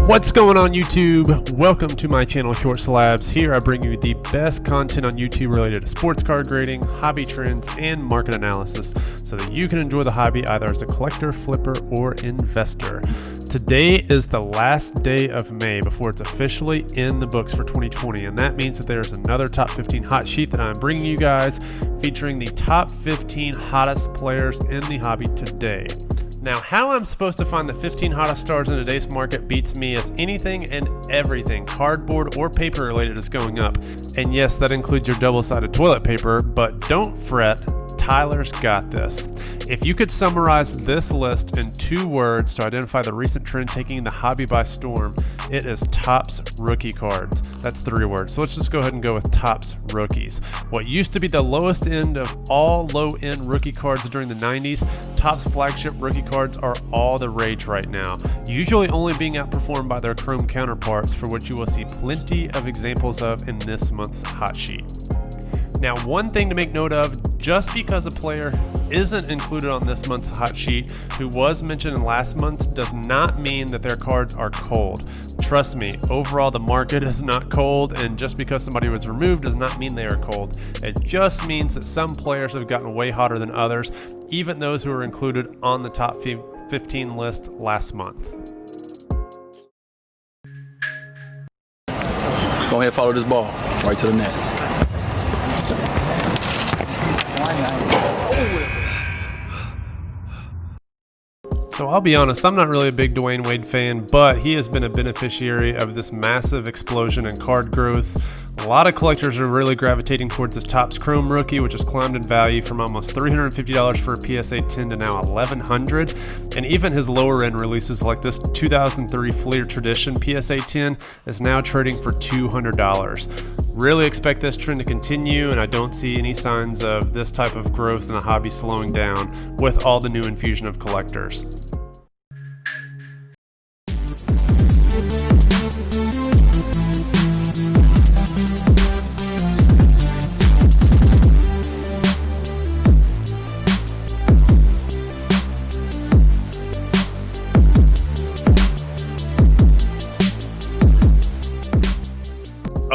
What's going on YouTube? Welcome to my channel SHORTSLABS. Here I bring you the best content on YouTube related to sports card grading, hobby trends, and market analysis so that you can enjoy the hobby either as a collector, flipper, or investor. Today is the last day of May before it's officially in the books for 2020, and that means that there's another top 15 hot sheet that I'm bringing you guys featuring the top 15 hottest players in the hobby today. Now, how I'm supposed to find the 15 hottest stars in today's market beats me, as anything and everything cardboard or paper related is going up. And yes, that includes your double-sided toilet paper, but don't fret, Tyler's got this. If you could summarize this list in 2 words to identify the recent trend taking the hobby by storm, it is Topps rookie cards. That's 3 words. So let's just go ahead and go with Topps rookies. What used to be the lowest end of all low-end rookie cards during the 90s, Topps flagship rookie cards are all the rage right now, usually only being outperformed by their chrome counterparts, for which you will see plenty of examples of in this month's hot sheet. Now, one thing to make note of, just because a player isn't included on this month's hot sheet who was mentioned in last month's does not mean that their cards are cold. Trust me, overall the market is not cold, and just because somebody was removed does not mean they are cold. It just means that some players have gotten way hotter than others, even those who were included on the top 15 list last month. Go ahead and follow this ball right to the net. So I'll be honest, I'm not really a big Dwayne Wade fan, but he has been a beneficiary of this massive explosion in card growth. A lot of collectors are really gravitating towards this Topps Chrome rookie, which has climbed in value from almost $350 for a PSA 10 to now $1,100. And even his lower end releases like this 2003 Fleer Tradition PSA 10 is now trading for $200. Really expect this trend to continue, and I don't see any signs of this type of growth in the hobby slowing down with all the new infusion of collectors.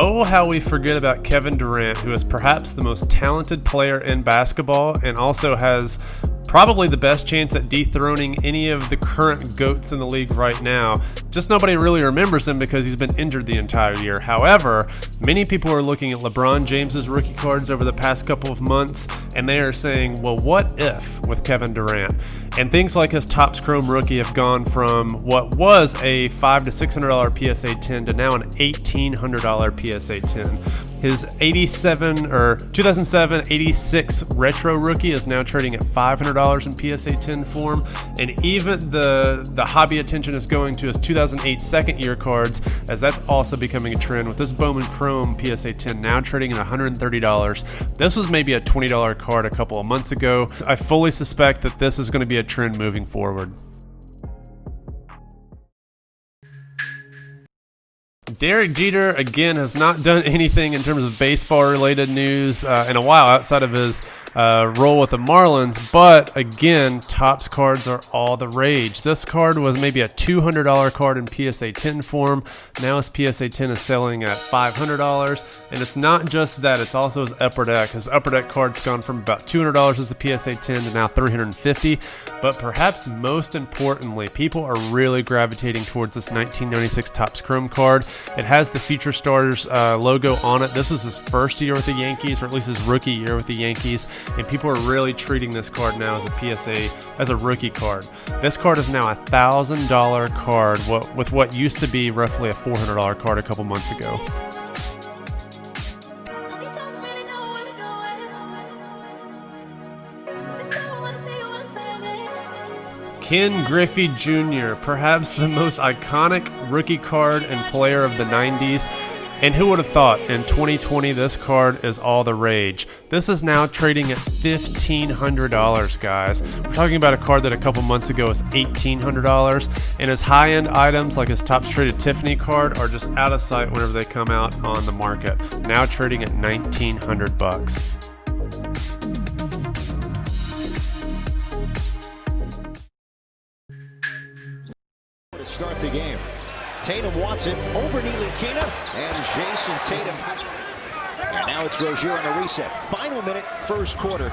Oh, how we forget about Kevin Durant, who is perhaps the most talented player in basketball and also has probably the best chance at dethroning any of the current GOATs in the league right now. Just nobody really remembers him because he's been injured the entire year. However, many people are looking at LeBron James's rookie cards over the past couple of months, and they are saying, well, what if with Kevin Durant? And things like his Topps Chrome rookie have gone from what was a $500 to $600 PSA 10 to now an $1,800 PSA 10. His 2007 86 retro rookie is now trading at $500 in PSA 10 form, and even the hobby attention is going to his 2008 second year cards, as that's also becoming a trend, with this Bowman Chrome PSA 10 now trading at $130. This was maybe a $20 card a couple of months ago. I fully suspect that this is going to be a trend moving forward. Derek Jeter, again, has not done anything in terms of baseball-related news in a while outside of his role with the Marlins, but again, Topps cards are all the rage. This card was maybe a $200 card in PSA 10 form. Now his PSA 10 is selling at $500, and it's not just that, it's also his Upper Deck. His Upper Deck card's gone from about $200 as a PSA 10 to now $350, but perhaps most importantly, people are really gravitating towards this 1996 Topps Chrome card. It has the Future Stars logo on it. This was his first year with the Yankees, or at least his rookie year with the Yankees, and people are really treating this card now as a PSA, as a rookie card. This card is now a $1,000 card, with what used to be roughly a $400 card a couple months ago. Ken Griffey Jr., perhaps the most iconic rookie card and player of the 90s. And who would have thought in 2020 this card is all the rage? This is now trading at $1,500, guys. We're talking about a card that a couple months ago was $1,800, and his high-end items like his Topps Traded Tiffany card are just out of sight whenever they come out on the market. Now trading at $1,900. Start the game. Tatum wants it over Ntilikina, and Jayson Tatum. And now it's Rozier on the reset. Final minute, first quarter.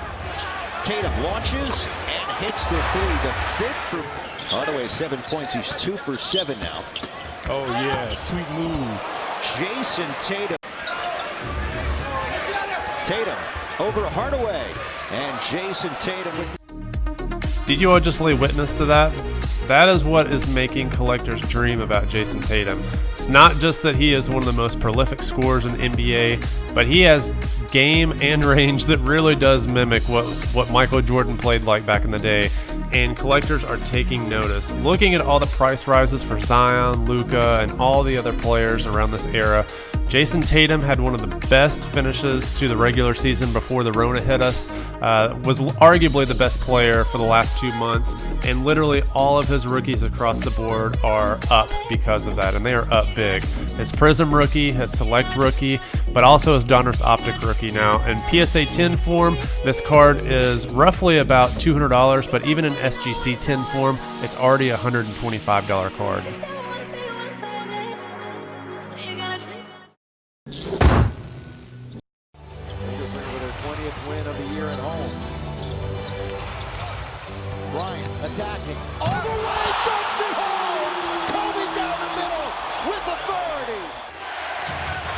Tatum launches and hits the three. The fifth for Hardaway, 7 points. He's 2 for 7 now. Oh yeah, sweet move. Jayson Tatum. Tatum over Hardaway, and Jayson Tatum with. Did you all just lay witness to that? That is what is making collectors dream about Jayson Tatum. It's not just that he is one of the most prolific scorers in the NBA, but he has game and range that really does mimic what Michael Jordan played like back in the day. And collectors are taking notice. Looking at all the price rises for Zion, Luka, and all the other players around this era, Jayson Tatum had one of the best finishes to the regular season before the Rona hit us, was arguably the best player for the last 2 months, and literally all of his rookies across the board are up because of that, and they are up big. His Prism rookie, his Select rookie, but also his Donruss Optic rookie now. In PSA 10 form, this card is roughly about $200, but even in SGC 10 form, it's already a $125 card. Win of the year at home. Bryant attacking all the way, dumps it home. Kobe down the middle with authority.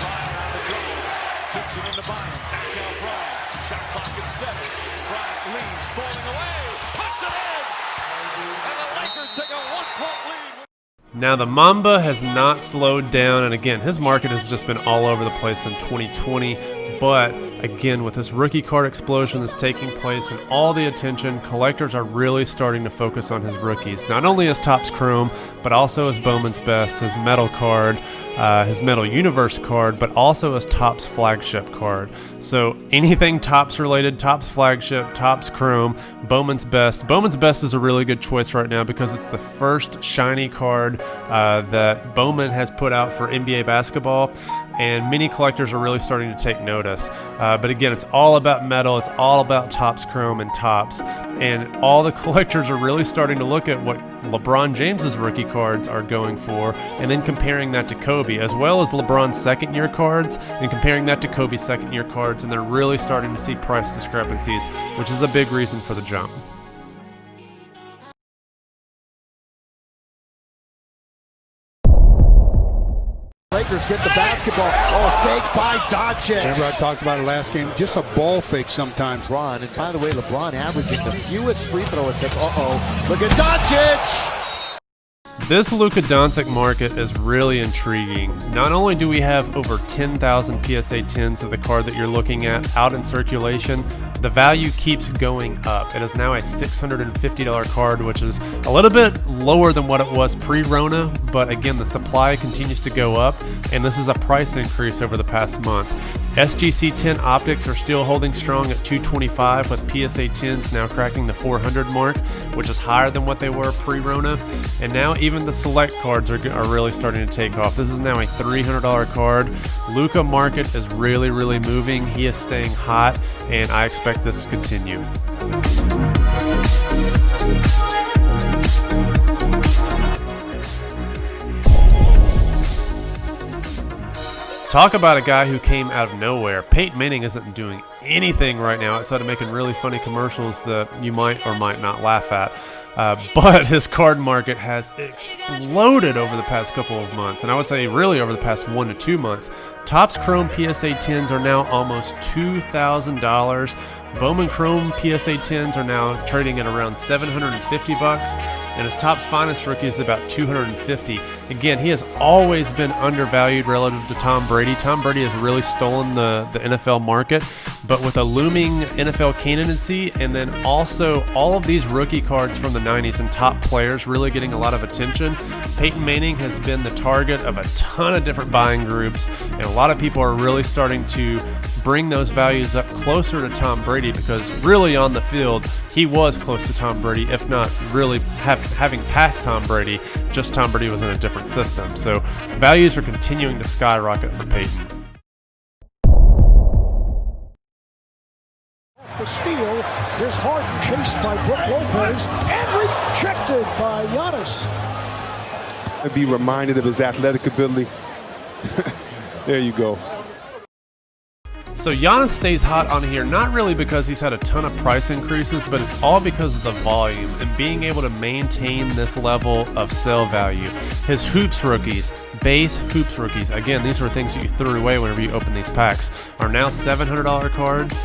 Bryant on the drive, kicks it into Bryant. Back out Bryant. Shot clock at 7. Bryant leads, falling away, puts it in, and the Lakers take a 1-point lead. Now the Mamba has not slowed down, and again, his market has just been all over the place in 2020. But again, with this rookie card explosion that's taking place and all the attention, collectors are really starting to focus on his rookies. Not only his Topps Chrome, but also his Bowman's Best, his Metal card, his Metal Universe card, but also his Topps Flagship card. So anything Topps related, Topps Flagship, Topps Chrome, Bowman's Best. Bowman's Best is a really good choice right now because it's the first shiny card that Bowman has put out for NBA basketball, and many collectors are really starting to take notice. But again, it's all about metal, it's all about Topps Chrome and Topps, and all the collectors are really starting to look at what LeBron James's rookie cards are going for, and then comparing that to Kobe, as well as LeBron's second-year cards, and comparing that to Kobe's second-year cards, and they're really starting to see price discrepancies, which is a big reason for the jump. Lakers get the basketball. Oh, fake by Doncic. Remember I talked about it last game? Just a ball fake sometimes. LeBron, and by the way, LeBron averaging the fewest free throw attempts. Look at Doncic! This Luka Doncic market is really intriguing. Not only do we have over 10,000 PSA 10s of the card that you're looking at out in circulation, the value keeps going up. It is now a $650 card, which is a little bit lower than what it was pre-Rona, but again, the supply continues to go up, and this is a price increase over the past month. SGC 10 optics are still holding strong at $225, with PSA 10s now cracking the 400 mark, which is higher than what they were pre-Rona. And now even the select cards are really starting to take off. This is now a $300 card. Luka market is really moving. He is staying hot, and I expect this to continue. Talk about a guy who came out of nowhere. Peyton Manning isn't doing anything right now outside of making really funny commercials that you might or might not laugh at. But his card market has exploded over the past couple of months, and I would say really over the past 1 to 2 months. Topps Chrome PSA 10s are now almost $2,000. Bowman Chrome PSA 10s are now trading at around $750, and his Topps Finest rookie is about $250. Again, he has always been undervalued relative to Tom Brady. Tom Brady has really stolen the NFL market, but with a looming NFL candidacy, and then also all of these rookie cards from the 90s and top players really getting a lot of attention, Peyton Manning has been the target of a ton of different buying groups, and a lot of people are really starting to bring those values up closer to Tom Brady, because really on the field, he was close to Tom Brady, if not really having passed Tom Brady, just Tom Brady was in a different system. So values are continuing to skyrocket for Peyton. The steal is Harden, chased by Brook Lopez and rejected by Giannis. And be reminded of his athletic ability. There you go. So Giannis stays hot on here, not really because he's had a ton of price increases, but it's all because of the volume and being able to maintain this level of sell value. His hoops rookies, base hoops rookies, again, these were things that you threw away whenever you open these packs, are now $700 cards.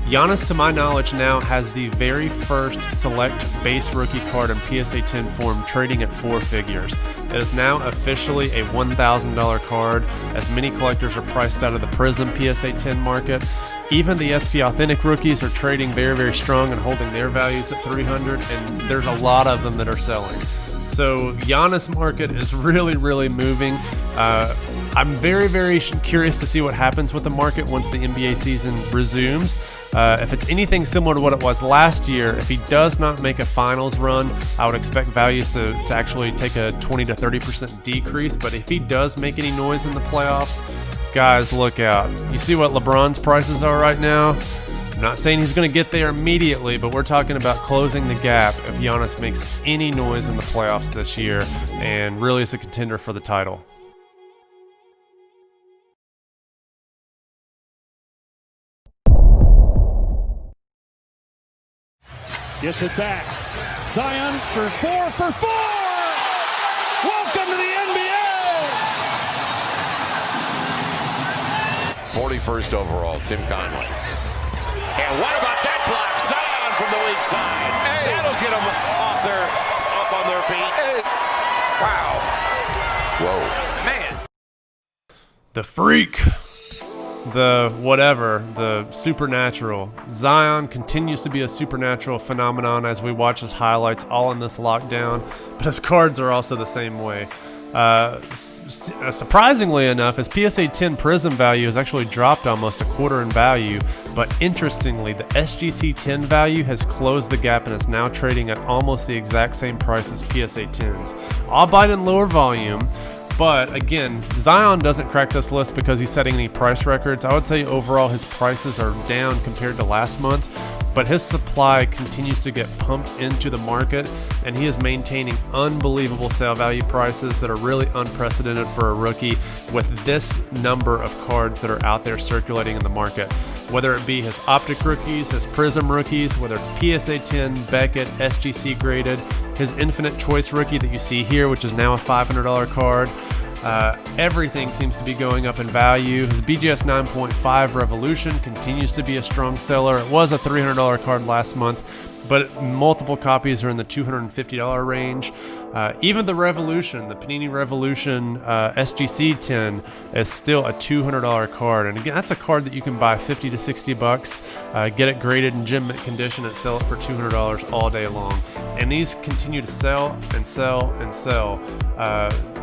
Giannis, to my knowledge, now has the very first select base rookie card in PSA 10 form trading at 4 figures. It is now officially a $1,000 card, as many collectors are priced out of the Prism PSA 10 market. Even the SP Authentic rookies are trading very, very strong and holding their values at 300, and there's a lot of them that are selling. So Giannis market is really, really moving. I'm very, very curious to see what happens with the market once the NBA season resumes. If it's anything similar to what it was last year, if he does not make a finals run, I would expect values to actually take a 20 to 30% decrease. But if he does make any noise in the playoffs, guys, look out. You see what LeBron's prices are right now? I'm not saying he's going to get there immediately, but we're talking about closing the gap if Giannis makes any noise in the playoffs this year and really is a contender for the title. Gets it back. Zion for 4 for 4. Welcome to the NBA. 41st overall, Tim Conley. And what about that block? Zion from the weak side. Hey. That'll get them up on their feet. Hey. Wow. Whoa. Man. The freak. The whatever, the supernatural. Zion continues to be a supernatural phenomenon as we watch his highlights all in this lockdown, but his cards are also the same way. Surprisingly enough, his PSA 10 Prism value has actually dropped almost a quarter in value, but interestingly, the SGC 10 value has closed the gap and is now trading at almost the exact same price as PSA 10s, albeit in lower volume. But again, Zion doesn't crack this list because he's setting any price records. I would say overall his prices are down compared to last month, but his supply continues to get pumped into the market, and he is maintaining unbelievable sale value prices that are really unprecedented for a rookie with this number of cards that are out there circulating in the market. Whether it be his Optic rookies, his Prism rookies, whether it's PSA 10, Beckett, SGC graded, his Infinite Choice rookie that you see here, which is now a $500 card. Everything seems to be going up in value. His BGS 9.5 Revolution continues to be a strong seller. It was a $300 card last month, but multiple copies are in the $250 range. Even the Revolution, the Panini Revolution SGC 10 is still a $200 card. And again, that's a card that you can buy $50 to $60, get it graded in gem mint condition and sell it for $200 all day long. And these continue to sell and sell and sell.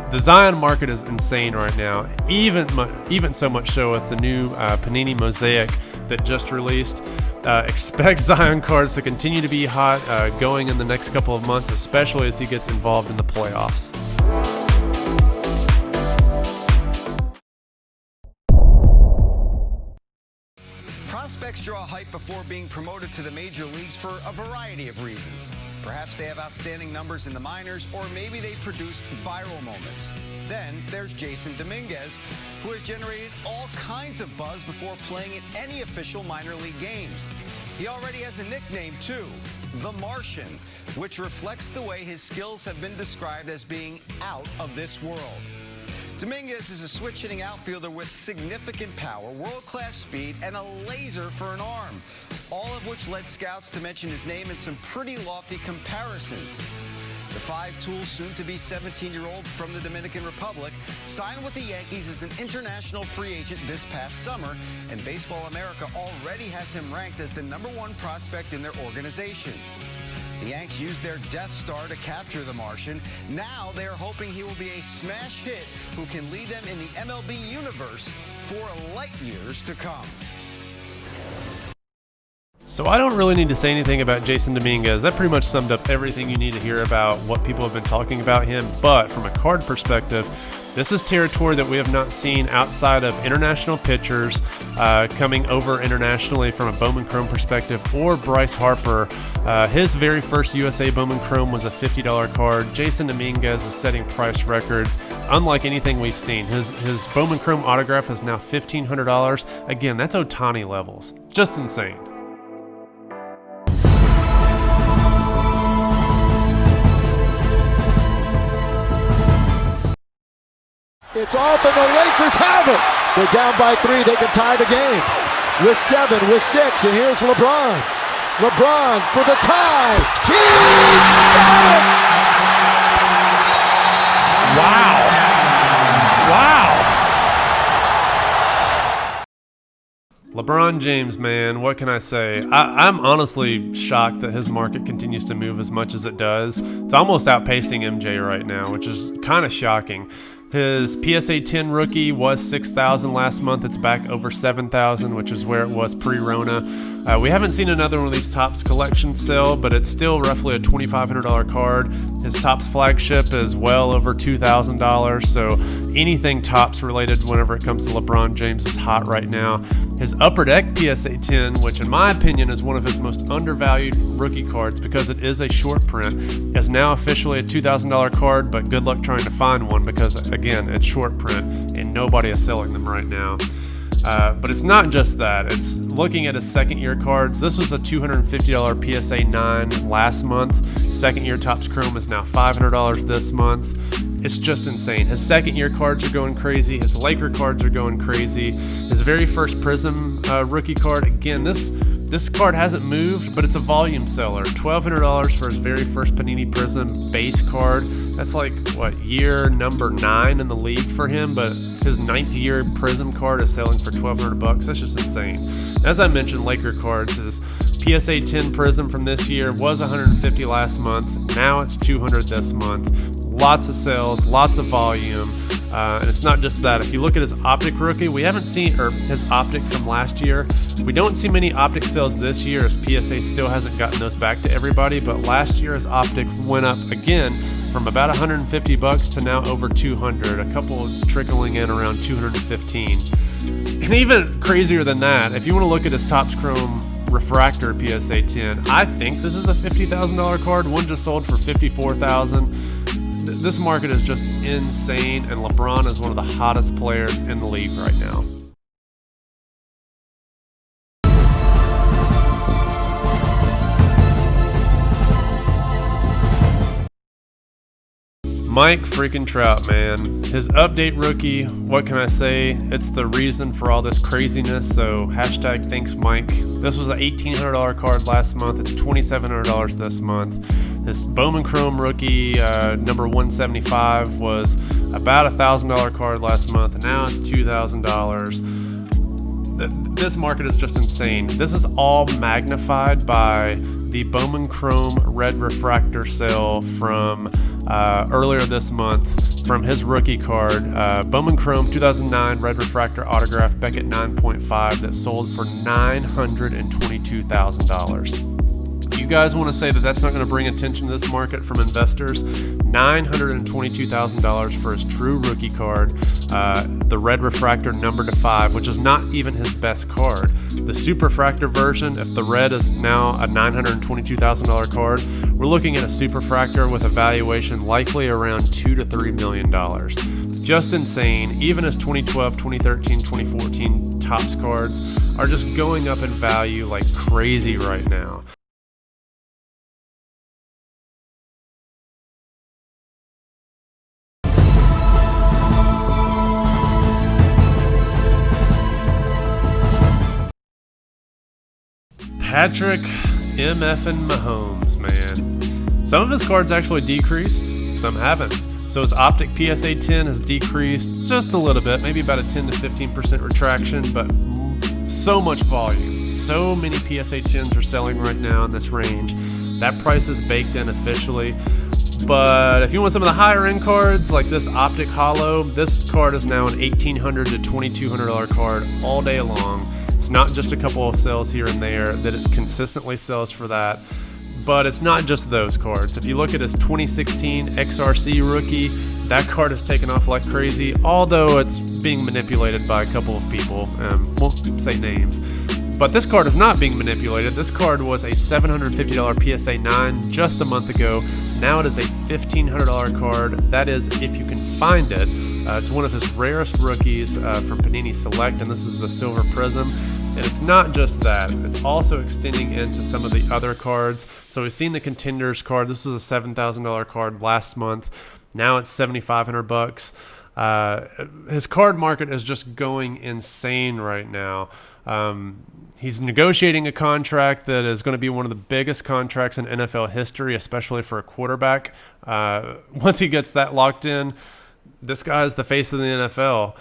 The Zion market is insane right now, even so much so with the new Panini Mosaic that just released. Expect Zion cards to continue to be hot going in the next couple of months, especially as he gets involved in the playoffs. Prospects draw hype before being promoted to the major leagues for a variety of reasons. Perhaps they have outstanding numbers in the minors, or maybe they produce viral moments. Then there's Jasson Dominguez, who has generated all kinds of buzz before playing in any official minor league games. He already has a nickname too, The Martian, which reflects the way his skills have been described as being out of this world. Dominguez is a switch-hitting outfielder with significant power, world-class speed, and a laser for an arm, all of which led scouts to mention his name in some pretty lofty comparisons. The five-tool, soon-to-be 17-year-old from the Dominican Republic signed with the Yankees as an international free agent this past summer, and Baseball America already has him ranked as the #1 prospect in their organization. The Yanks used their Death Star to capture the Martian. Now they are hoping he will be a smash hit who can lead them in the MLB universe for light years to come. So I don't really need to say anything about Jasson Dominguez. That pretty much summed up everything you need to hear about what people have been talking about him. But from a card perspective, This is territory that we have not seen outside of international pitchers coming over internationally from a Bowman Chrome perspective, or Bryce Harper. His very first USA Bowman Chrome was a $50 card. Jasson Dominguez is setting price records unlike anything we've seen. His Bowman Chrome autograph is now $1,500. Again, that's Ohtani levels. Just insane. It's off and the Lakers have it. They're down by 3. They can tie the game with 7, with 6. And here's LeBron. LeBron for the tie. He's got it! Wow. LeBron James, man, what can I say? I'm honestly shocked that his market continues to move as much as it does. It's almost outpacing MJ right now, which is kind of shocking. His PSA 10 rookie was $6,000 last month. It's back over $7,000, which is where it was pre-Rona. We haven't seen another one of these Topps collection sell, but it's still roughly a $2,500 card. His Topps flagship is well over $2,000, so anything Topps related whenever it comes to LeBron James is hot right now. His Upper Deck PSA 10, which in my opinion is one of his most undervalued rookie cards because it is a short print, is now officially a $2,000 card, but good luck trying to find one because, again, it's short print and nobody is selling them right now. But it's not just that. It's looking at his second year cards. This was a $250 PSA 9 last month. Second year Topps Chrome is now $500 this month. It's just insane. His second year cards are going crazy. His Laker cards are going crazy. His very first Prism rookie card, again, this card hasn't moved, but it's a volume seller. $1,200 for his very first Panini Prism base card. That's like, what, year number 9 in the league for him, but his 9th year Prism card is selling for $1,200. That's just insane. As I mentioned, Laker cards, his PSA 10 Prism from this year was $150 last month. Now it's $200 this month. Lots of sales, lots of volume. And it's not just that. If you look at his Optic rookie, we haven't seen, or his Optic from last year, we don't see many Optic sales this year as PSA still hasn't gotten those back to everybody, but last year his Optic went up again from about $150 to now over $200, a couple trickling in around $215. And even crazier than that, if you want to look at his Topps Chrome Refractor PSA 10, I think this is a $50,000 card. One just sold for $54,000. This market is just insane, and LeBron is one of the hottest players in the league right now. Mike freaking Trout, man. His update rookie, what can I say? It's the reason for all this craziness, so hashtag thanks Mike. This was an $1,800 card last month. It's $2,700 this month. This Bowman Chrome rookie, number 175, was about a $1,000 card last month, and now it's $2,000. This market is just insane. This is all magnified by the Bowman Chrome Red Refractor sale from earlier this month from his rookie card. Bowman Chrome 2009 Red Refractor autograph Beckett 9.5 that sold for $922,000. You guys want to say that that's not going to bring attention to this market from investors? $922,000 for his true rookie card, the Red Refractor number to 5, which is not even his best card. The Superfractor version, if the red is now a $922,000 card, we're looking at a Superfractor with a valuation likely around $2 to $3 million. Just insane. Even his 2012, 2013, 2014 Topps cards are just going up in value like crazy right now. Patrick MF'n Mahomes, man. Some of his cards actually decreased, some haven't. So his Optic PSA 10 has decreased just a little bit, maybe about a 10 to 15% retraction, but so much volume. So many PSA 10s are selling right now in this range. That price is baked in officially. But if you want some of the higher end cards, like this Optic Hollow, this card is now an $1,800 to $2,200 card all day long. It's not just a couple of sales here and there, that it consistently sells for that. But it's not just those cards. If you look at his 2016 XRC rookie, that card has taken off like crazy, although it's being manipulated by a couple of people. Won't say names. But this card is not being manipulated. This card was a $750 PSA 9 just a month ago. Now it is a $1,500 card. That is, if you can find it. It's one of his rarest rookies from Panini Select, and this is the Silver Prism. And it's not just that. It's also extending into some of the other cards. So we've seen the Contenders card. This was a $7,000 card last month. Now it's $7,500. His card market is just going insane right now. He's negotiating a contract that is going to be one of the biggest contracts in NFL history, especially for a quarterback. Once he gets that locked in, this guy's the face of the NFL.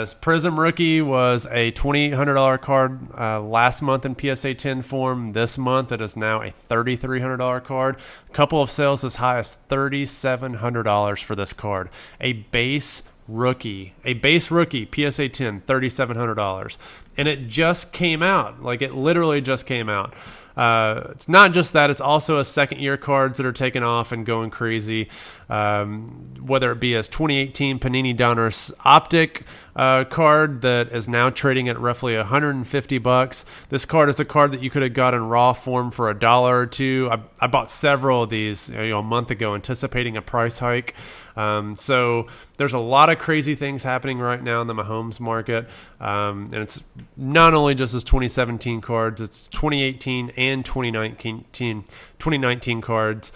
His Prism rookie was a $2,800 card last month in PSA 10 form. This month it is now a $3,300 card. A couple of sales as high as $3,700 for this card. A base rookie PSA 10, $3,700. And it just came out. Like, it literally just came out. It's not just that, it's also a second-year cards that are taking off and going crazy. Whether it be his 2018 Panini Donruss Optic card that is now trading at roughly $150. This card is a card that you could have got in raw form for $1 or $2. I bought several of these a month ago, anticipating a price hike. So there's a lot of crazy things happening right now in the Mahomes market. And it's not only just his 2017 cards, it's 2018 and 2019 cards.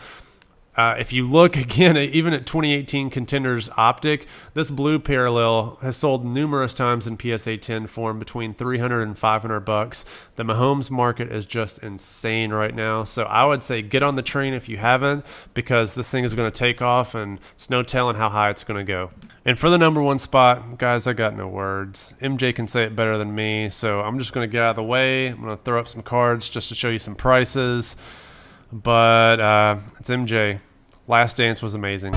If you look again, even at 2018 Contenders Optic, this blue parallel has sold numerous times in PSA 10 form between $300 and $500. The Mahomes market is just insane right now. So I would say get on the train if you haven't, because this thing is going to take off and it's no telling how high it's going to go. And for the number one spot, guys, I got no words. MJ can say it better than me, so I'm just going to get out of the way. I'm going to throw up some cards just to show you some prices. But it's MJ. Last Dance was amazing.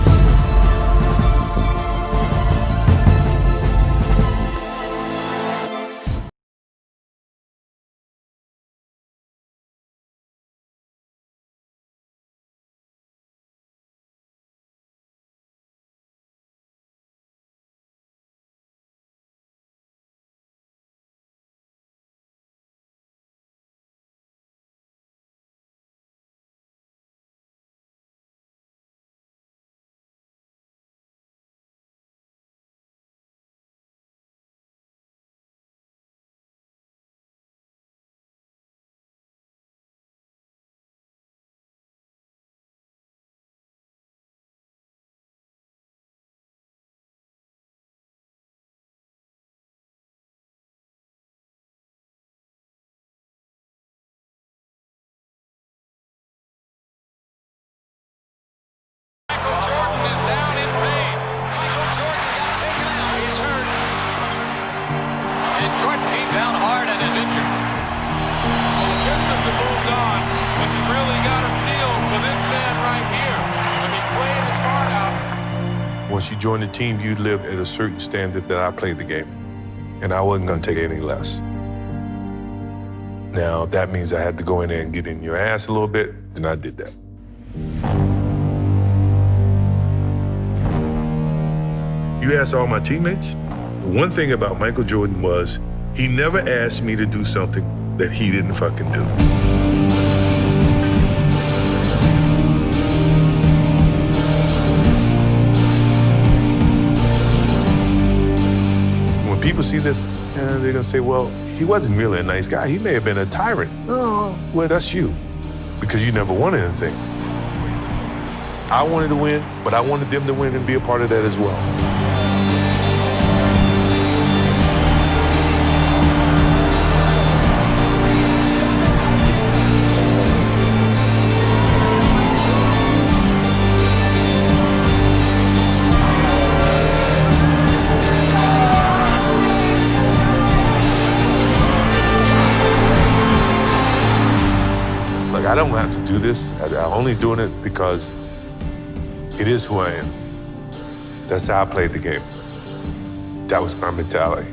Jordan is down in pain. Michael Jordan got taken out. He's hurt. And Jordan came down hard and is injured. Well, the Pistons have moved on, but you really got to feel for this man right here. I mean, playing his heart out. Once you join the team, you live at a certain standard that I played the game. And I wasn't going to take any less. Now, that means I had to go in there and get in your ass a little bit, and I did that. You ask all my teammates, the one thing about Michael Jordan was he never asked me to do something that he didn't fucking do. When people see this, they're gonna say, well, he wasn't really a nice guy. He may have been a tyrant. Oh, well, that's you, because you never won anything. I wanted to win, but I wanted them to win and be a part of that as well. I don't have to do this. I'm only doing it because it is who I am. That's how I played the game. That was my mentality.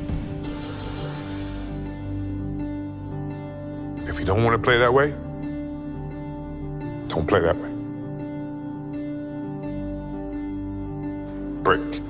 If you don't want to play that way, Don't play that way. Break.